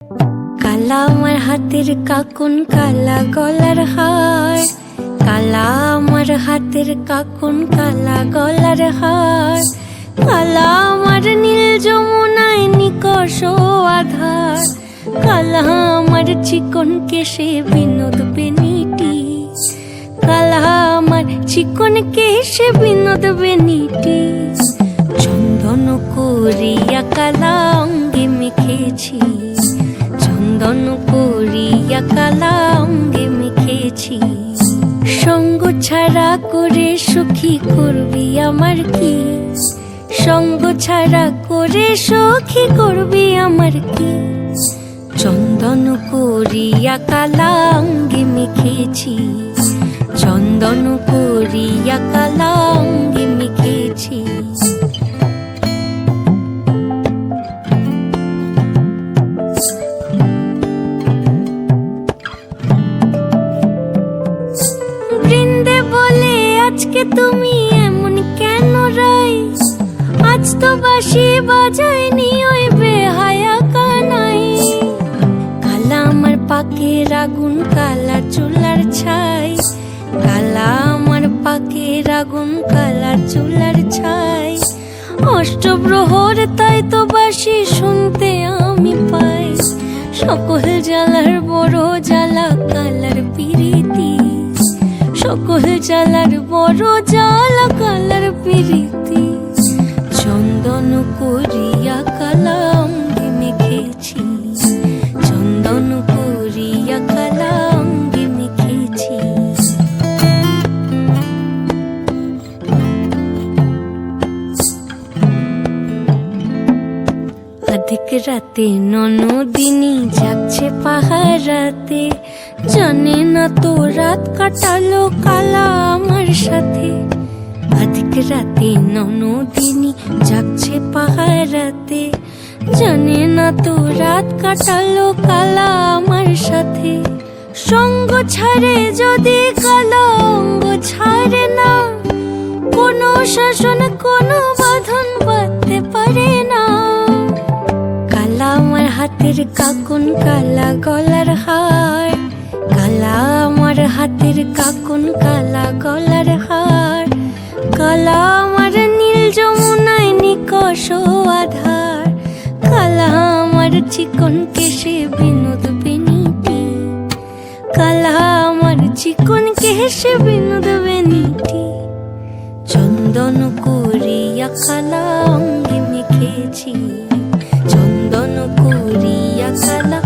কালা আমার হাতের কাকুন কালা গলার হার, কালা আমার হাতের কাকুন কালা গলার হার, কালা আমার নীল যমুনায় নিকষ আধার, কালা আমার চিকন কেশে বিনোদ বেনিটি, কালা আমার চিকন কেশে বিনোদ বেনিটি, চন্দন করিয়া কালা অঙ্গে মেখেছি, চন্দন করিয়া কালা অঙ্গে মেখেছি। সঙ্গ ছাড়া করে সখী করবি আমার কি, সঙ্গ ছাড়া করে সখী করবি আমার কি, চন্দন করিয়া কালা অঙ্গে মেখেছি, চন্দন করিয়া কালা অঙ্গে মেখেছি। বৃন্দে বলে আজকে তুমি এমন কেন রাই, আজ তো বাঁশি বাজায়নি ওই বেহায়া কানাই, কালা আমার পাকের আগুন কালা চুলার ছাই, কালা আমার পাকের আগুন কালা চুলার ছাই, অষ্টপ্রহর তাই তো বাঁশি শুনতে আমি পাই, সকল জ্বালার বড় জ্বালা কালার পিরিতি, সকল জ্বালার বড় জ্বালা কালার পিরিতি, চন্দন করিয়া কালা অঙ্গে মেখেছি, চন্দন করিয়া কালা অঙ্গে মেখেছি। অধিক রাতে ননদিনী যাচ্ছে পাহারাতে, জানে না তো রাত কাটালো কালা আমার সাথে, অধিক রাতে ননদিনী যাচ্ছে পাহারাতে, জানে না তো রাত কাটালো কালা আমার সাথে, সঙ্গ ছাড়ে যদি কালা অঙ্গ ছাড়ে না, কোনো শাসন কোনো বাঁধন বাঁধতে পারে না, কালা আমার হাতের কাকুন কালা গলার হার, কালা আমার হাতের কাকুন কালা গলার হার, কালা আমার নীল যমুনায় নিকষ আধার, কালা আমার চিকন কেশে বিনোদ বেনিটি, কালা আমার চিকন কেশে বিনোদ বেনিটি, চন্দন করিয়া কালা অঙ্গে মেখেছি, চন্দন করিয়া কালা